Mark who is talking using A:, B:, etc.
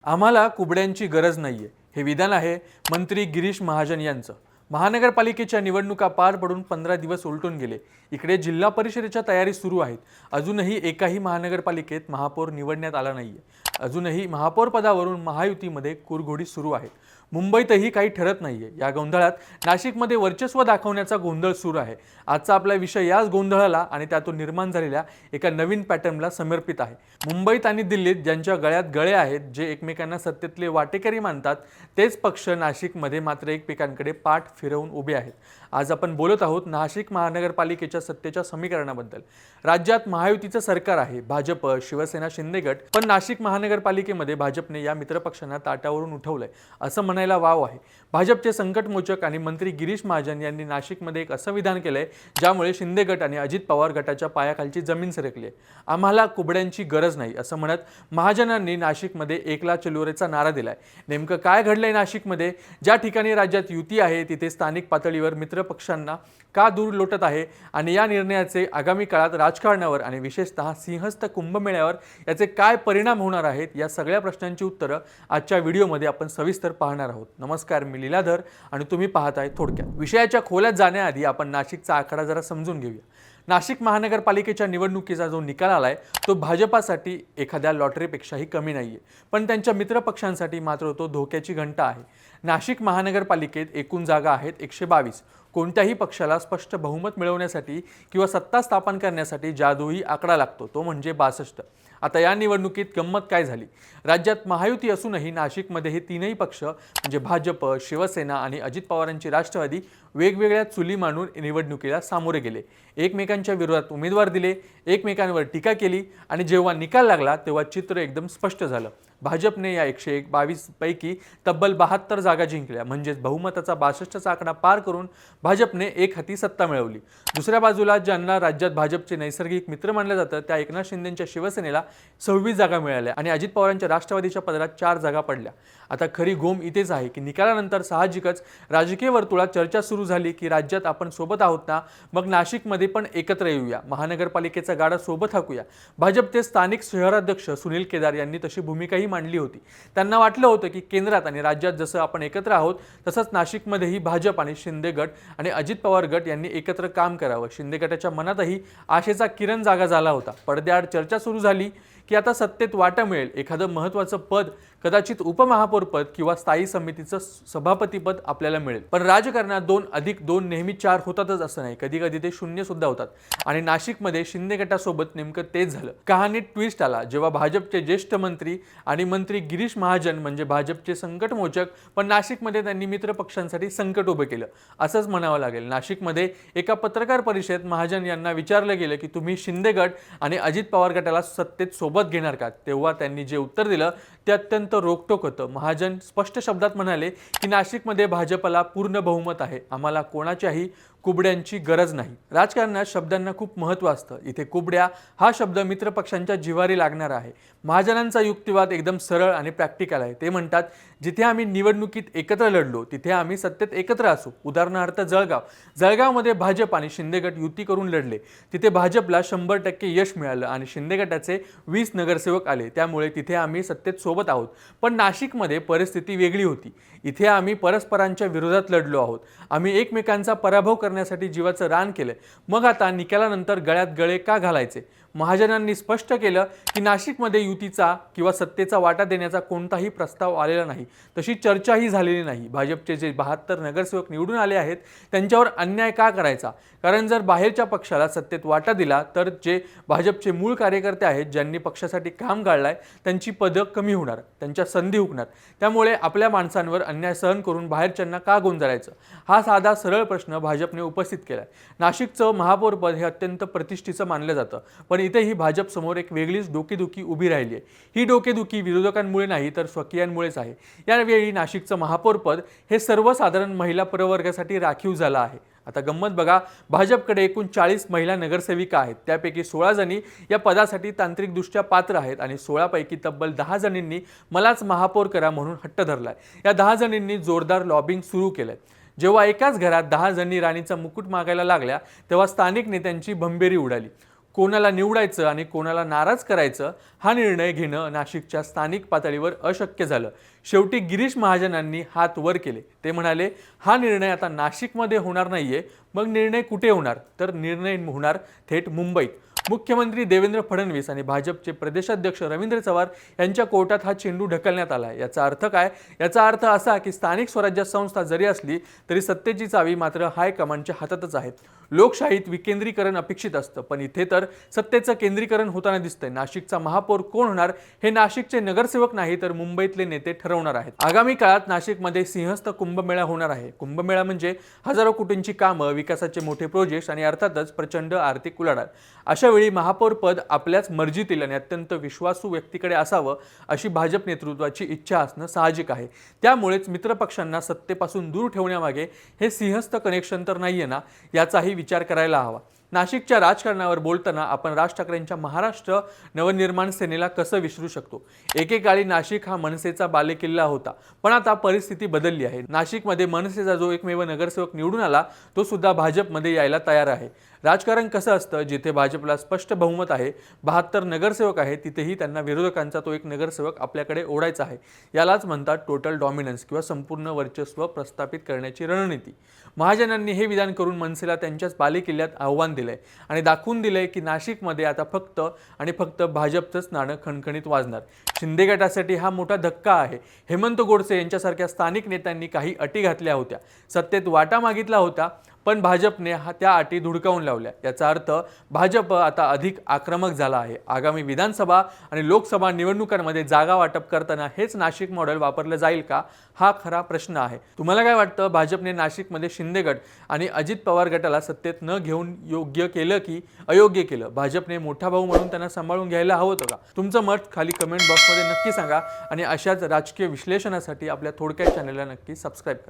A: आम्हाला कुबड्यांची गरज नाहीये, हे विधान आहे मंत्री गिरीश महाजन यांचं। महानगरपालिकेच्या निवडणुका पार पडून 15 दिवस उलटून गेले। इकडे जिल्हा परिषदेच्या तयारी सुरू आहेत। अजूनही एकाही महानगरपालिकेत महापौर निवडण्यात आला नाहीये। अजूनही महापौर पदावरून महायुतीमध्ये कुरघोडी सुरू आहे। मुंबईतही काही ठरत नाहीये। या गोंधळात नाशिकमध्ये वर्चस्व दाखवण्याचा गोंधळ सुरू आहे। आजचा आपला विषय याच गोंधळाला आणि त्यातून निर्माण झालेल्या एका नवीन पॅटर्नला समर्पित आहे। मुंबईत आणि दिल्लीत ज्यांच्या गळ्यात गळे आहेत, जे एकमेकांना सत्तेतले वाटेकरी मानतात, तेच पक्ष नाशिकमध्ये मात्र एकमेकांकडे पाठ फिरवून उभे आहेत। आज आपण बोलत आहोत नाशिक महानगरपालिकेच्या सत्तेच्या समीकरणाबद्दल। राज्यात महायुतीचं सरकार आहे, भाजप, शिवसेना, शिंदे गट, पण नाशिक महानगरपालिकेमध्ये भाजपने या मित्रपक्षांना ताटावरून उठवलंय असं म्हणायला वाव आहे। भाजपचे संकटमोचक आणि मंत्री गिरीश महाजन यांनी नाशिकमध्ये एक असं विधान केलंय ज्यामुळे शिंदे गट आणि अजित पवार गटाच्या पायाखालची जमीन सरकली आहे। आम्हाला कुबड्यांची गरज नाही असं म्हणत महाजनांनी नाशिकमध्ये एकला चलो रेचा नारा दिलाय। नेमकं काय घडलंय नाशिकमध्ये? ज्या ठिकाणी राज्यात युती आहे तिथे स्थानिक पातळीवर मित्र पक्षांना का दूर लोटत आहे आणि या निर्णयाचे आगामी काळात राजकारणावर आणि विशेषतः सिंहस्थ कुंभमेळ्यावर याचे काय परिणाम होणार आहेत, या सगळ्या प्रश्नांची उत्तरं आजच्या व्हिडिओमध्ये आपण सविस्तर पाहणार आहोत। नमस्कार, मी लीलाधर आणि तुम्ही पाहताय थोडक्यात। विषयाच्या खोलात जाण्याआधी आपण नाशिकचा आखाडा जरा समजून घेऊया। नाशिक महानगरपालिकेच्या निवडणुकीचा जो निकाल आलाय तो भाजपासाठी एखाद्या लॉटरीपेक्षाही कमी नाहीये, पण त्यांच्या मित्रपक्षांसाठी मात्र तो धोक्याची घंटा आहे। नाशिक महानगरपालिकेत एकूण जागा आहेत 122। कोणत्याही पक्षाला स्पष्ट बहुमत मिळवण्यासाठी किंवा सत्ता स्थापन करण्यासाठी जादुई आकडा लागतो, तो म्हणजे 62। आता या निवडणुकीत गंमत काय झाली? राज्यात महायुती असूनही नाशिकमध्ये हे तीनही पक्ष म्हणजे भाजप, शिवसेना आणि अजित पवारांची राष्ट्रवादी वेगवेगळ्या चुली मांडून निवडणुकीला सामोरे गेले। एकमेकांच्या विरोधात उमेदवार दिले, एकमेकांवर टीका केली आणि जेव्हा निकाल लागला तेव्हा चित्र एकदम स्पष्ट झालं। भाजपने या 122 पैकी तब्बल 72 जागा जिंकल्या, म्हणजेच बहुमताचा 62चा आकडा पार करून भाजपने एक हाती सत्ता मिळवली। दुसऱ्या बाजूला ज्यांना राज्यात भाजपचे नैसर्गिक मित्र मानलं जातं त्या एकनाथ शिंदेंच्या शिवसेनेला 26 जागा मिळाल्या आणि अजित पवारांच्या राष्ट्रवादीच्या पदरात 4 जागा पडल्या। आता खरी गोम इथेच आहे की निकालानंतर साहजिकच राजकीय वर्तुळात चर्चा सुरू झाली की राज्यात आपण सोबत आहोत ना, मग नाशिकमध्ये पण एकत्र येऊया, महानगरपालिकेचा गाडा सोबत हाकूया। भाजपचे स्थानिक शहराध्यक्ष सुनील केदार यांनी तशी भूमिकाही मांडली होती। त्यांना वाटलं होतं की केंद्रात आणि राज्यात जसं आपण एकत्र आहोत तसंच नाशिकमध्येही भाजप आणि शिंदे गट आणि अजित पवार गट यांनी एकत्र काम करावं। शिंदे गटाच्या मनातही आशेचा किरण जागा झाला होता। पडद्याआड चर्चा सुरू झाली की आता सत्तेत वाटा मिळेल, एखादं महत्त्वाचं पद, कदाचित उपमहापौर पद किंवा स्थायी समितीचं सभापतीपद आपल्याला मिळेल। पण राजकारणात 2+2 नेहमी 4 होतातच असं नाही, कधी कधी ते 0 सुद्धा होतात आणि नाशिकमध्ये शिंदे गटासोबत नेमकं तेच झालं। कहाणीत ट्विस्ट आला जेव्हा भाजपचे ज्येष्ठ मंत्री आणि मंत्री गिरीश महाजन म्हणजे भाजपचे संकटमोचक, पण नाशिकमध्ये त्यांनी मित्र पक्षांसाठी संकट उभं केलं असंच म्हणावं लागेल। नाशिकमध्ये एका पत्रकार परिषदेत महाजन यांना विचारलं गेलं की तुम्ही शिंदे गट आणि अजित पवार गटाला सत्तेत सोबत घेणार का? तेव्हा त्यांनी जे उत्तर दिलं ते अत्यंत रोकटोक होतं। महाजन स्पष्ट शब्दात म्हणाले की नाशिकमध्ये भाजपला पूर्ण बहुमत आहे, आम्हाला कोणाच्याही कुबड्यांची गरज नाही। राजकारणात शब्दांना खूप महत्त्व असतं। इथे कुबड्या हा शब्द मित्रपक्षांच्या जिव्हारी लागणार आहे। महाजनांचा युक्तिवाद एकदम सरळ आणि प्रॅक्टिकल आहे। ते म्हणतात जिथे आम्ही निवडणुकीत एकत्र लढलो तिथे आम्ही सत्तेत एकत्र असू। उदाहरणार्थ जळगावमध्ये भाजप आणि शिंदे गट युती करून लढले, तिथे भाजपला 100% यश मिळालं आणि शिंदे गटाचे 20 नगरसेवक आले, त्यामुळे तिथे आम्ही सत्तेत सोबत आहोत। पण नाशिकमध्ये परिस्थिती वेगळी होती। इथे आम्ही परस्परांच्या विरोधात लढलो आहोत, आम्ही एकमेकांचा पराभव करण्यासाठी जीवाचं रान केलंय। मग आता निकालानंतर गळ्यात गळे का घालायचे? महाजनांनी स्पष्ट केलं की नाशिकमध्ये युतीचा किंवा सत्तेचा वाटा देण्याचा कोणताही प्रस्ताव आलेला नाही, तशी चर्चाही झालेली नाही। भाजपचे जे 72 नगरसेवक निवडून आले आहेत त्यांच्यावर अन्याय का करायचा? कारण जर बाहेरच्या पक्षाला सत्तेत वाटा दिला तर जे भाजपचे मूळ कार्यकर्ते आहेत, ज्यांनी पक्षासाठी काम गाळलंय, त्यांची पदं कमी होणार, त्यांच्या संधी हुकणार। त्यामुळे आपल्या माणसांवर अन्याय सहन करून बाहेरच्यांना का गोंधळायचं? हा साधा सरळ प्रश्न भाजपने उपस्थित केलाय। नाशिकचं महापौर पद हे अत्यंत प्रतिष्ठेचं मानलं जातं, पण इथेही भाजप समोर एक वेगळीच डोकेदुखी उभी राहिली आहे। ही डोकेदुखी विरोधकांमुळे नाही तर स्वकीयांमुळेच आहे। यावेळी नाशिकचं महापौर पद हे सर्वसाधारण महिला प्रवर्गासाठी राखीव झालं आहे। आता गंमत बघा, भाजपकडे एकूण 40 महिला नगरसेविका आहेत, त्यापैकी 16 जणी या पदासाठी तांत्रिकदृष्ट्या पात्र आहेत आणि 16 पैकी तब्बल 10 जणींनी मलाच महापौर करा म्हणून हट्ट धरलाय। या 10 जणींनी जोरदार लॉबिंग सुरू केलंय। जेव्हा एकाच घरात 10 जणी राणीचा मुकुट मागायला लागल्या तेव्हा स्थानिक नेत्यांची भंबेरी उडाली। कोणाला निवडायचं आणि कोणाला नाराज करायचं हा निर्णय घेणं नाशिकच्या स्थानिक पातळीवर अशक्य झालं। शेवटी गिरीश महाजनांनी हात वर केले। ते म्हणाले, हा निर्णय आता नाशिकमध्ये होणार नाहीये, मग निर्णय कुठे होणार? तर निर्णय होणार थेट मुंबईत। मुख्यमंत्री देवेंद्र फडणवीस आणि भाजपचे प्रदेशाध्यक्ष रवींद्र चव्हाण यांच्या कोर्टात हा चेंडू ढकलण्यात आला। याचा अर्थ काय? याचा अर्थ असा की स्थानिक स्वराज्य संस्था जरी असली तरी सत्तेची चावी मात्र हायकमांडच्या हातातच आहे। लोकशाहीत विकेंद्रीकरण अपेक्षित असतं, पण इथे तर सत्तेचं केंद्रीकरण होताना दिसतंय। नाशिकचा महापौर कोण होणार हे नाशिकचे नगरसेवक नाही तर मुंबईतले नेते ठरवणार आहेत। आगामी काळात नाशिकमध्ये सिंहस्थ कुंभमेळा होणार आहे। कुंभमेळा म्हणजे हजारो कोटींची कामं, विकासाचे मोठे प्रोजेक्ट्स आणि अर्थातच प्रचंड आर्थिक उलाढाल। अशा वेळी महापौर पद आपल्याच मर्जीतील आणि अत्यंत विश्वासू व्यक्तीकडे असावं अशी भाजप नेतृत्वाची इच्छा असणं साहजिक आहे। त्यामुळेच मित्रपक्षांना सत्तेपासून दूर ठेवण्यामागे हे सिंहस्थ कनेक्शन तर नाहीये ना, याचाही विचार करायला हवा। नाशिकच्या राजकारणावर बोलताना आपण राज ठाकरेंच्या महाराष्ट्र नवनिर्माण सेनेला कसं विसरू शकतो? एकेकाळी नाशिक हा मनसेचा बालेकिल्ला होता, पण आता परिस्थिती बदलली आहे। नाशिकमध्ये मनसेचा जो एकमेव नगरसेवक निवडून आला तो सुद्धा भाजपमध्ये यायला तयार आहे। राजकारण कसं असतं, जिथे भाजपला स्पष्ट बहुमत आहे, 72 नगरसेवक आहेत, तिथेही त्यांना विरोधकांचा तो एक नगरसेवक आपल्याकडे ओढायचा आहे। यालाच म्हणतात टोटल डॉमिनन्स किंवा संपूर्ण वर्चस्व प्रस्थापित करण्याची रणनीती। महाजनांनी हे विधान करून मनसेला त्यांच्याच बालेकिल्ल्यात आव्हान दिलंय आणि दाखवून दिलंय की नाशिकमध्ये आता फक्त आणि फक्त भाजपचंच नाणं खणखणीत वाजणार। शिंदे गटासाठी हा मोठा धक्का आहे। हेमंत गोडसे यांच्यासारख्या स्थानिक नेत्यांनी काही अटी घातल्या होत्या, सत्तेत वाटा मागितला होता, पण भाजपने त्या अटी धुडकावून लावल्या। याचा अर्थ भाजप आता अधिक आक्रमक झाला आहे। आगामी विधानसभा आणि लोकसभा निवडणुकांमध्ये जागा वाटप करताना हेच नाशिक मॉडेल वापरलं जाईल का, हा खरा प्रश्न आहे। तुम्हाला काय वाटतं, भाजपने नाशिकमध्ये शिंदे गट आणि अजित पवार गटाला सत्तेत न घेऊन योग्य केलं की अयोग्य केलं? भाजपने मोठा भाऊ म्हणून त्यांना सांभाळून घ्यायला हवं होतं का? तुमचं मत खाली कमेंट बॉक्समध्ये नक्की सांगा आणि अशाच राजकीय विश्लेषणासाठी आपल्या थोडक्यात चॅनलला नक्की सबस्क्राईब करा।